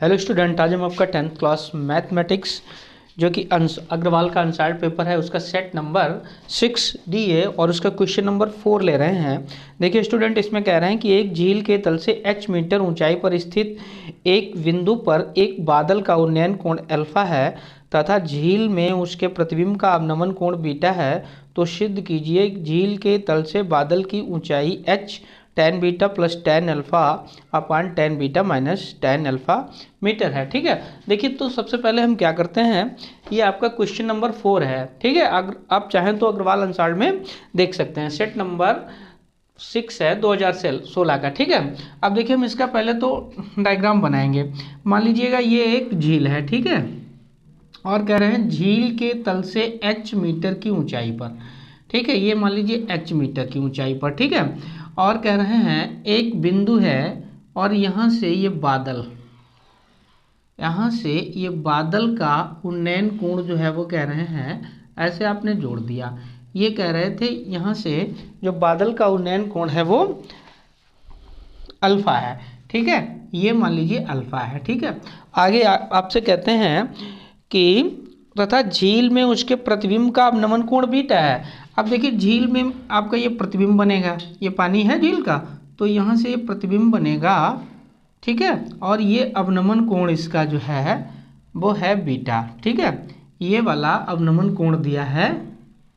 Hello student, आज हम आपका 10th क्लास मैथमेटिक्स जो कि अग्रवाल का अनसॉल्व्ड पेपर है उसका सेट नंबर 6D है और उसका क्वेश्चन नंबर 4 ले रहे हैं। देखिए स्टूडेंट, इसमें कह रहे हैं कि एक झील के तल से h मीटर ऊंचाई पर स्थित एक बिंदु पर एक बादल का उन्नयन कोण अल्फा है तथा झील में उसके प्रतिबिंब का अवनमन कोण बीटा है। तो सिद्ध कीजिए झील के तल से बादल की ऊंचाई h tan beta plus tan alpha upon tan beta minus tan alpha metre है। ठीक है, देखिए तो सबसे पहले हम क्या करते हैं, ये आपका क्वेश्चन नंबर 4 है। ठीक है, अगर आप चाहें तो अग्रवाल अनसॉल्व्ड में देख सकते हैं। सेट नंबर 6 है 2016 का। ठीक है, अब देखिए हम इसका पहले तो डायग्राम बनाएंगे। मान लीजिएगा ये एक झील है, ठीक है, और कह रहे हैं झील के तल से h मीटर की ऊंचाई पर। ठीक है, ये मान लीजिए h मीटर की ऊंचाई पर। ठीक है, और कह रहे हैं एक बिंदु है और यहाँ से ये बादल, यहाँ से ये बादल का उन्नयन कोण जो है वो कह रहे हैं ऐसे आपने जोड़ दिया। ये कह रहे थे यहाँ से जो बादल का उन्नयन कोण है वो अल्फा है। ठीक है, ये मान लीजिए अल्फा है। ठीक है, आगे आपसे कहते हैं कि तथा झील में उसके प्रतिबिंब का अवनमन कोण बीटा है। अब देखिए झील में आपका ये प्रतिबिंब बनेगा, ये पानी है झील का, तो यहाँ से ये प्रतिबिंब बनेगा। ठीक है, और ये अवनमन कोण इसका जो है वो है बीटा। ठीक है, ये वाला अवनमन कोण दिया है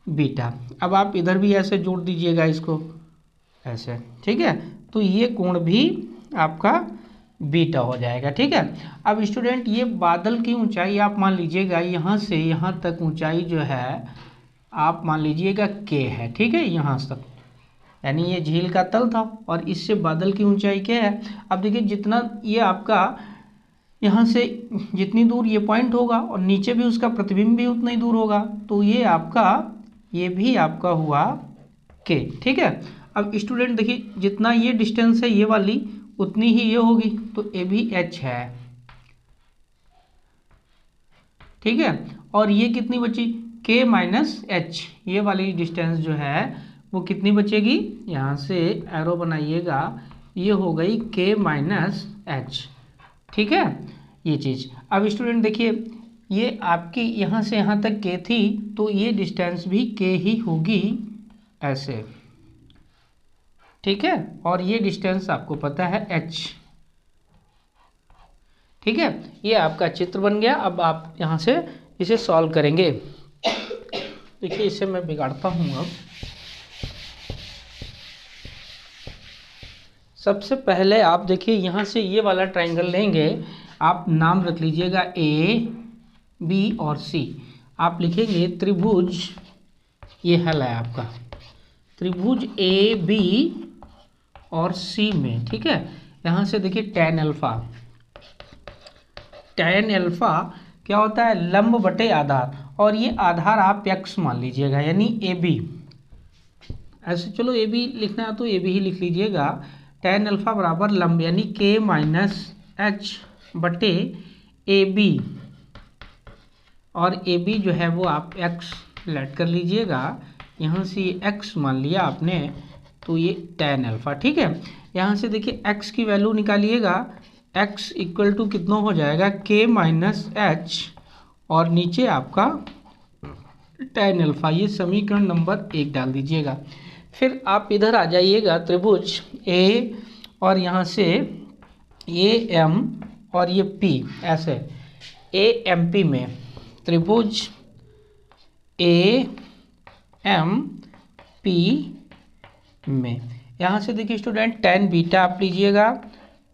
बीटा। अब आप इधर भी ऐसे जोड़ दीजिएगा इसको ऐसे। ठीक है, तो ये कोण भी आपका बीटा हो जाएगा। ठीक है, अब स्टूडेंट ये बादल की ऊंचाई आप मान लीजिएगा यहाँ से यहाँ तक ऊंचाई जो है आप मान लीजिएगा k है। ठीक है, यहाँ तक, यानी ये झील का तल था और इससे बादल की ऊंचाई क्या है। अब देखिए जितना ये आपका यहाँ से जितनी दूर ये पॉइंट होगा और नीचे भी उसका प्रतिबिंब भी उतना ही दूर होगा, तो ये आपका ये भी आपका हुआ k। ठीक है, अब स्टूडेंट देखिए जितना ये डिस्टेंस है ये वाली उतनी ही ये होगी, तो ये भी h है। ठीक है, और ये कितनी बची k माइनस h, ये वाली डिस्टेंस जो है वो कितनी बचेगी, यहाँ से एरो बनाइएगा, ये हो गई k माइनस h। ठीक है, ये चीज़। अब स्टूडेंट देखिए ये आपकी यहाँ से यहाँ तक k थी, तो ये डिस्टेंस भी k ही होगी ऐसे। ठीक है, और ये डिस्टेंस आपको पता है h। ठीक है, ये आपका चित्र बन गया। अब आप यहाँ से इसे सॉल्व करेंगे। देखिए इसे मैं बिगाड़ता हूँ। अब सबसे पहले आप देखिए यहाँ से ये वाला ट्रायंगल लेंगे, आप नाम रख लीजिएगा A, B और C। आप लिखेंगे त्रिभुज, ये हल है आपका, त्रिभुज A, B और C में। ठीक है, यहाँ से देखिए tan अल्फा, tan अल्फा क्या होता है, लंब बटे आधार, और ये आधार आप x मान लीजिएगा यानी AB। ऐसे चलो AB लिखना है तो AB ही लिख लीजिएगा। tan अल्फा बराबर लंब यानी k माइनस h बटे AB, और AB जो है वो आप x लेट कर लीजिएगा, यहाँ से ये x मान लिया आपने, तो ये tan अल्फा। ठीक है, यहाँ से देखिए x की वैल्यू निकालिएगा, x इक्वल टू कितना हो जाएगा k माइनस h, और नीचे आपका tan अल्फा, ये समीकरण नंबर 1 डाल दीजिएगा। फिर आप इधर आ जाइएगा त्रिभुज A और यहाँ से ये M और ये P, ऐसे AMP में, त्रिभुज AMP में। यहाँ से देखिए स्टूडेंट tan बीटा आप लीजिएगा,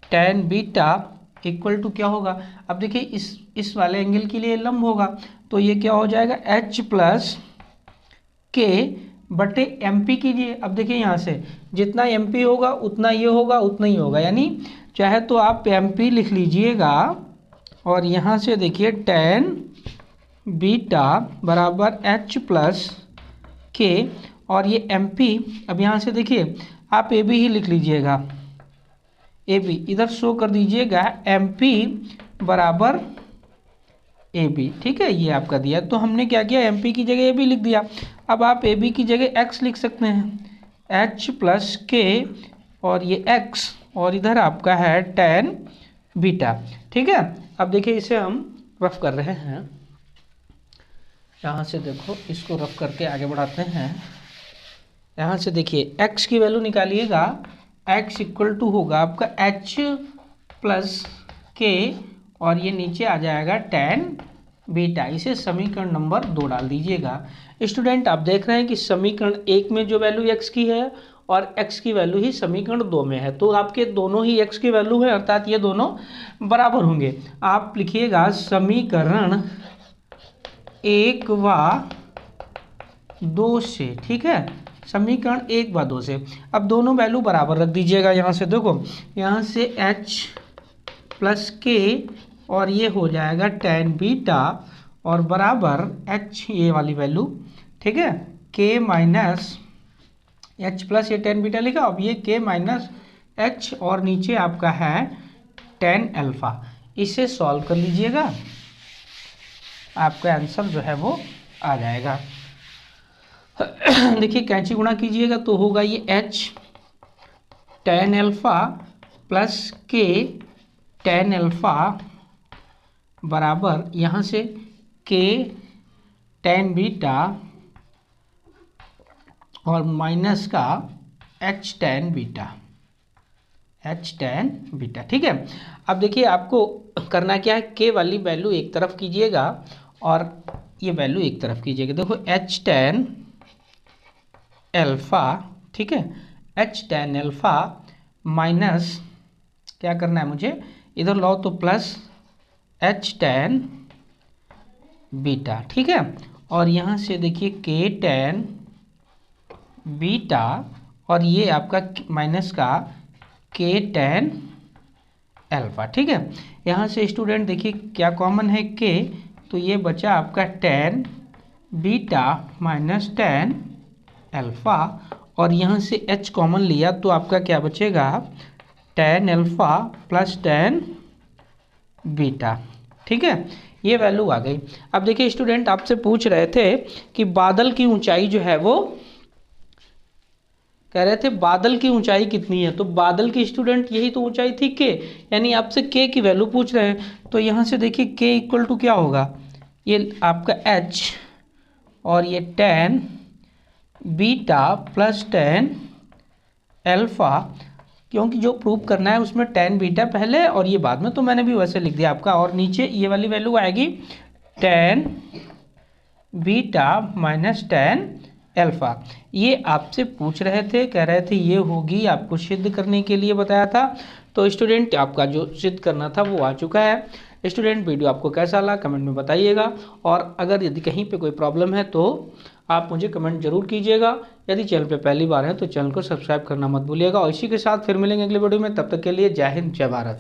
tan बीटा इक्वल टू क्या होगा, अब देखिए इस वाले एंगल के लिए लंब होगा, तो ये क्या हो जाएगा h प्लस k बटे MP कीजिए। अब देखिए यहाँ से जितना MP होगा उतना ये होगा उतना ही होगा, यानी चाहे तो आप MP लिख लीजिएगा, और यहाँ से देखिए tan बीटा बराबर h प्लस k, और ये MP, अब यहाँ से देखिए आप AB ही लिख लीजिएगा, AB इधर शो कर दीजिएगा, MP बराबर AB। ठीक है, ये आपका दिया, तो हमने क्या किया MP की जगह AB लिख दिया। अब आप AB की जगह x लिख सकते हैं, h प्लस k और ये x, और इधर आपका है tan बीटा। ठीक है, अब देखिए इसे हम रफ कर रहे हैं, यहाँ से देखो इसको रफ करके आगे बढ़ाते हैं। यहाँ से देखिए x की वैल्यू निकालिएगा, x इक्वल टू होगा आपका h प्लस के, और ये नीचे आ जाएगा tan बीटा। इसे समीकरण नंबर 2 डाल दीजिएगा। स्टूडेंट आप देख रहे हैं कि समीकरण 1 में जो वैल्यू x की है और x की वैल्यू ही समीकरण 2 में है, तो आपके दोनों ही x की वैल्यू है, अर्थात ये दोनों बराबर होंगे। आप लिखिएगा समीकरण 1 व 2 से, ठीक है, समीकरण 1 व 2 से। अब दोनों वैल्यू बराबर रख दीजिएगा। यहाँ से देखो, यहाँ से h प्लस के और ये हो जाएगा tan बीटा और बराबर h, ये वाली वैल्यू, ठीक है, k माइनस h प्लस ये tan बीटा लिखा, अब ये k माइनस h और नीचे आपका है tan अल्फा। इसे सॉल्व कर लीजिएगा, आपका आंसर जो है वो आ जाएगा। देखिए कैंची गुणा कीजिएगा तो होगा ये h tan alpha plus k tan alpha बराबर यहाँ से k tan बीटा और माइनस का h tan बीटा, ठीक है। अब देखिए आपको करना क्या है, k वाली वैल्यू एक तरफ कीजिएगा और ये वैल्यू एक तरफ कीजिएगा। देखो h tan अल्फा, ठीक है, h tan अल्फा माइनस क्या करना है मुझे, इधर लो तो प्लस h tan बीटा, ठीक है, और यहाँ से देखिए k tan बीटा और ये आपका माइनस का k tan अल्फा, ठीक है। यहाँ से स्टूडेंट देखिए क्या कॉमन है k, तो ये बचा आपका tan beta minus tan alpha, और यहाँ से h कॉमन लिया तो आपका क्या बचेगा, tan alpha plus tan beta, ठीक है, ये वैल्यू आ गई। अब देखिए स्टूडेंट आपसे पूछ रहे थे कि बादल की ऊंचाई जो है वो, कह रहे थे बादल की ऊंचाई कितनी है, तो बादल की स्टूडेंट यही तो ऊंचाई थी k, यानी आपसे k की वैल्यू पूछ रहे हैं। तो यहाँ से देखिए k इक्वल टू क्या होगा, ये आपका h और ये tan beta plus tan alpha, क्योंकि जो प्रूव करना है उसमें tan बीटा पहले और ये बाद में, तो मैंने भी वैसे लिख दिया आपका, और नीचे ये वाली वैल्यू आएगी tan beta minus tan alpha. ये आपसे पूछ रहे थे, कह रहे थे ये होगी, आपको सिद्ध करने के लिए बताया था। तो स्टूडेंट आपका जो सिद्ध करना था वो आ चुका है। स्टूडेंट वीडियो आपको कैसा लगा कमेंट में बताइएगा, और अगर यदि कहीं पे कोई प्रॉब्लम है तो आप मुझे कमेंट जरूर कीजिएगा। यदि चैनल पे पहली बार है तो चैनल को सब्सक्राइब करना मत भूलिएगा, और इसी के साथ फिर मिलेंगे अगले वीडियो में। तब तक के लिए जय हिंद, जय भारत।